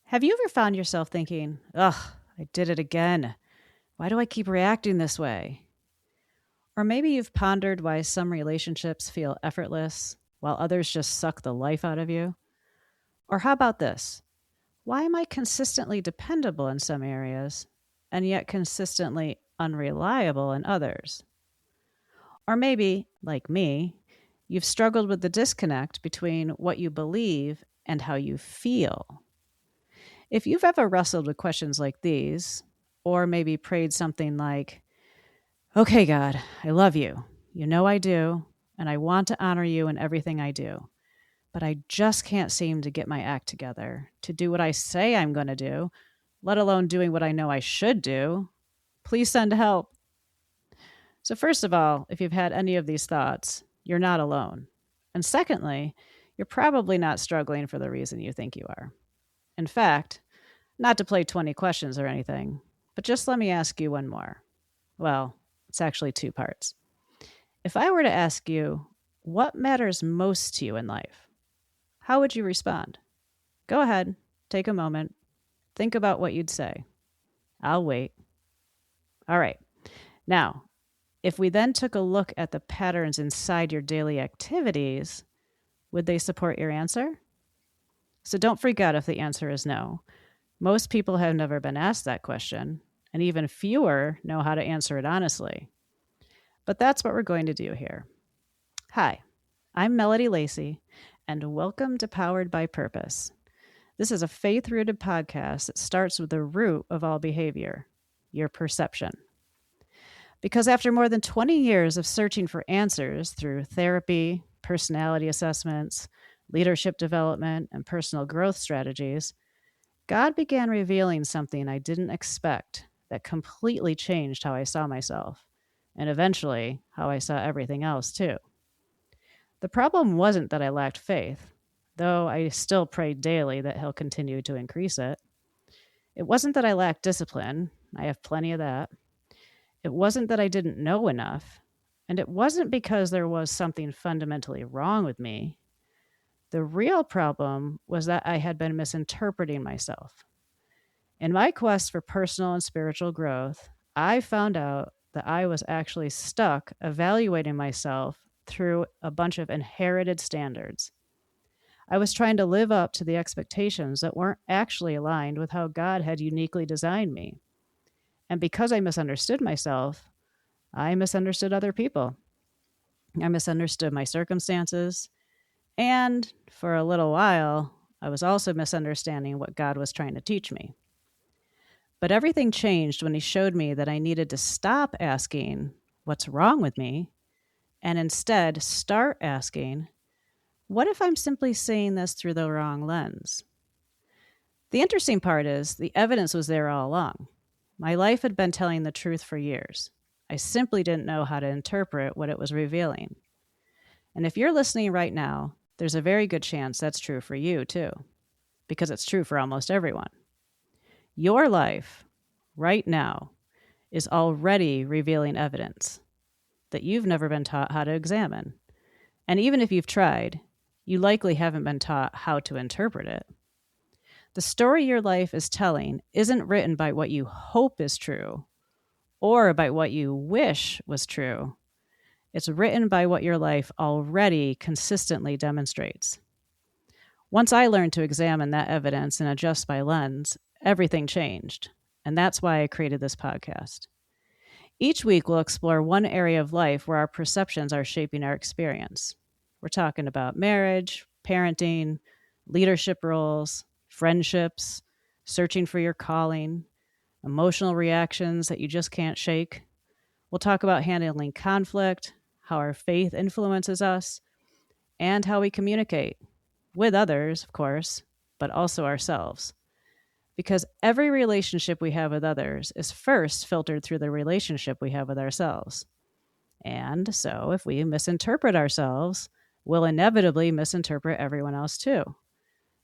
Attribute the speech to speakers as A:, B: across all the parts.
A: Have you ever found yourself thinking, ugh, I did it again. Why do I keep reacting this way? Or maybe you've pondered why some relationships feel effortless while others just suck the life out of you. Or how about this? Why am I consistently dependable in some areas and yet consistently unreliable in others? Or maybe, like me, you've struggled with the disconnect between what you believe and how you feel. If you've ever wrestled with questions like these, or maybe prayed something like, okay, God, I love you. You know I do, and I want to honor you in everything I do. But I just can't seem to get my act together to do what I say I'm going to do, let alone doing what I know I should do. Please send help. So, first of all, if you've had any of these thoughts, you're not alone. And secondly, you're probably not struggling for the reason you think you are. In fact, not to play 20 questions or anything, but just let me ask you one more. Well, it's actually two parts. If I were to ask you, what matters most to you in life? How would you respond? Go ahead, take a moment, think about what you'd say. I'll wait. All right. Now, if we then took a look at the patterns inside your daily activities, would they support your answer? So don't freak out if the answer is no. Most people have never been asked that question, and even fewer know how to answer it honestly. But that's what we're going to do here. Hi, I'm Melody Lacey, and welcome to Powered by Purpose. This is a faith-rooted podcast that starts with the root of all behavior, your perception. Because after more than 20 years of searching for answers through therapy, personality assessments, leadership development, and personal growth strategies, God began revealing something I didn't expect that completely changed how I saw myself, and eventually how I saw everything else too. The problem wasn't that I lacked faith, though I still prayed daily that He'll continue to increase it. It wasn't that I lacked discipline. I have plenty of that. It wasn't that I didn't know enough, and it wasn't because there was something fundamentally wrong with me. The real problem was that I had been misinterpreting myself. In my quest for personal and spiritual growth, I found out that I was actually stuck evaluating myself through a bunch of inherited standards. I was trying to live up to the expectations that weren't actually aligned with how God had uniquely designed me. And because I misunderstood myself, I misunderstood other people. I misunderstood my circumstances. And for a little while, I was also misunderstanding what God was trying to teach me. But everything changed when He showed me that I needed to stop asking, what's wrong with me? And instead start asking, what if I'm simply seeing this through the wrong lens? The interesting part is the evidence was there all along. My life had been telling the truth for years. I simply didn't know how to interpret what it was revealing. And if you're listening right now, there's a very good chance that's true for you too, because it's true for almost everyone. Your life, right now, is already revealing evidence that you've never been taught how to examine. And even if you've tried, you likely haven't been taught how to interpret it. The story your life is telling isn't written by what you hope is true or by what you wish was true. It's written by what your life already consistently demonstrates. Once I learned to examine that evidence and adjust my lens, everything changed. And that's why I created this podcast. Each week, we'll explore one area of life where our perceptions are shaping our experience. We're talking about marriage, parenting, leadership roles, friendships, searching for your calling, emotional reactions that you just can't shake. We'll talk about handling conflict, how our faith influences us, and how we communicate with others, of course, but also ourselves. Because every relationship we have with others is first filtered through the relationship we have with ourselves. And so if we misinterpret ourselves, we'll inevitably misinterpret everyone else too.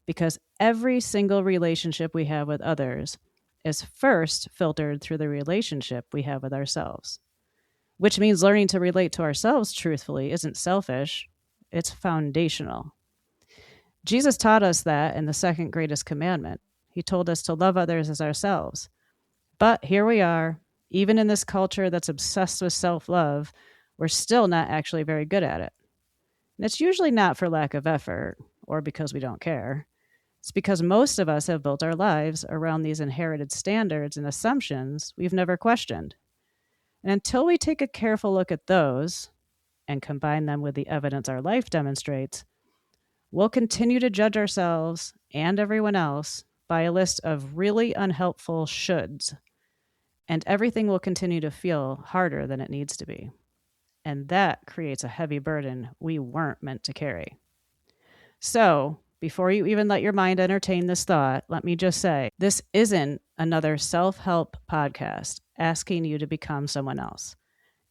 A: Because every single relationship we have with others is first filtered through the relationship we have with ourselves. Which means learning to relate to ourselves truthfully isn't selfish, it's foundational. Jesus taught us that in the second greatest commandment. He told us to love others as ourselves. But here we are, even in this culture that's obsessed with self-love, we're still not actually very good at it. And it's usually not for lack of effort or because we don't care. It's because most of us have built our lives around these inherited standards and assumptions we've never questioned. And until we take a careful look at those and combine them with the evidence our life demonstrates, we'll continue to judge ourselves and everyone else by a list of really unhelpful shoulds. And everything will continue to feel harder than it needs to be. And that creates a heavy burden we weren't meant to carry. So, before you even let your mind entertain this thought, let me just say, this isn't another self-help podcast asking you to become someone else.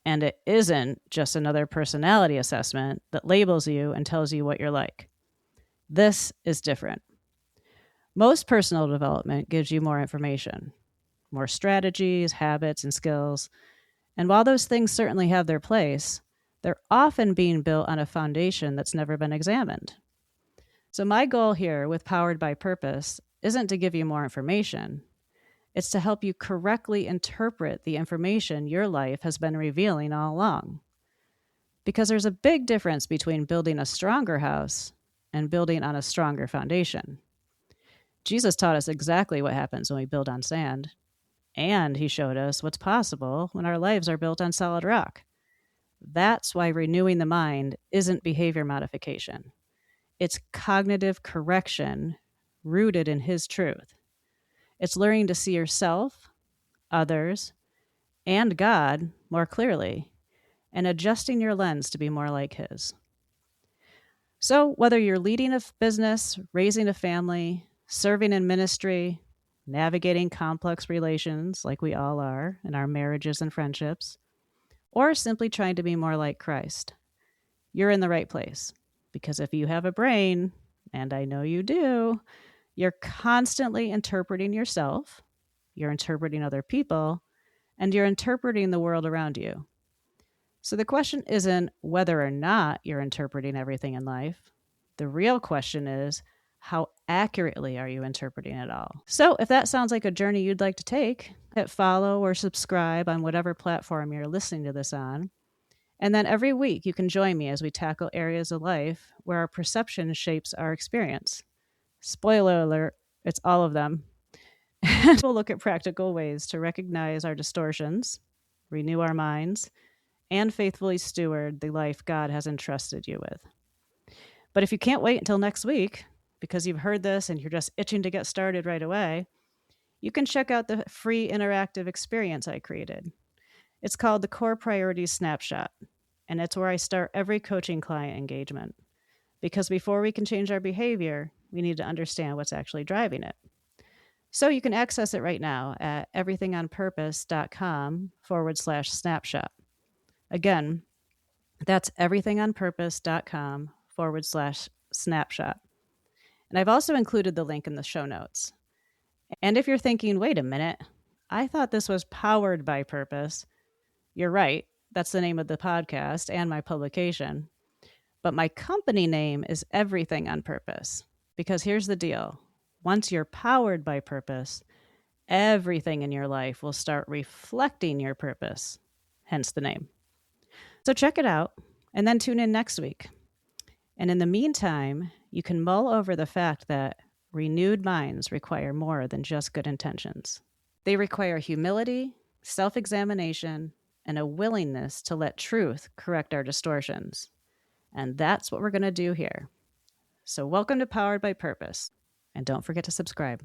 A: And it isn't just another personality assessment that labels you and tells you what you're like. This is different. Most personal development gives you more information, more strategies, habits, and skills. And while those things certainly have their place, they're often being built on a foundation that's never been examined. So my goal here with Powered by Purpose isn't to give you more information. It's to help you correctly interpret the information your life has been revealing all along. Because there's a big difference between building a stronger house and building on a stronger foundation. Jesus taught us exactly what happens when we build on sand. And he showed us what's possible when our lives are built on solid rock. That's why renewing the mind isn't behavior modification. It's cognitive correction rooted in his truth. It's learning to see yourself, others, and God more clearly, and adjusting your lens to be more like his. So whether you're leading a business, raising a family, serving in ministry, navigating complex relations like we all are in our marriages and friendships, or simply trying to be more like Christ, you're in the right place. Because if you have a brain, and I know you do, you're constantly interpreting yourself, you're interpreting other people, and you're interpreting the world around you. So the question isn't whether or not you're interpreting everything in life. The real question is, how accurately are you interpreting it all? So if that sounds like a journey you'd like to take, hit follow or subscribe on whatever platform you're listening to this on. And then every week you can join me as we tackle areas of life where our perception shapes our experience. Spoiler alert, it's all of them. And we'll look at practical ways to recognize our distortions, renew our minds, and faithfully steward the life God has entrusted you with. But if you can't wait until next week, because you've heard this and you're just itching to get started right away, you can check out the free interactive experience I created. It's called the Core Priorities Snapshot, and it's where I start every coaching client engagement. Because before we can change our behavior, we need to understand what's actually driving it. So you can access it right now at everythingonpurpose.com/snapshot. Again, that's everythingonpurpose.com/snapshot. And I've also included the link in the show notes. And if you're thinking, wait a minute, I thought this was Powered by Purpose. You're right. That's the name of the podcast and my publication. But my company name is Everything on Purpose. Because here's the deal. Once you're powered by purpose, everything in your life will start reflecting your purpose, hence the name. So check it out and then tune in next week. And in the meantime, you can mull over the fact that renewed minds require more than just good intentions. They require humility, self-examination, and a willingness to let truth correct our distortions. And that's what we're going to do here. So welcome to Powered by Purpose. And don't forget to subscribe.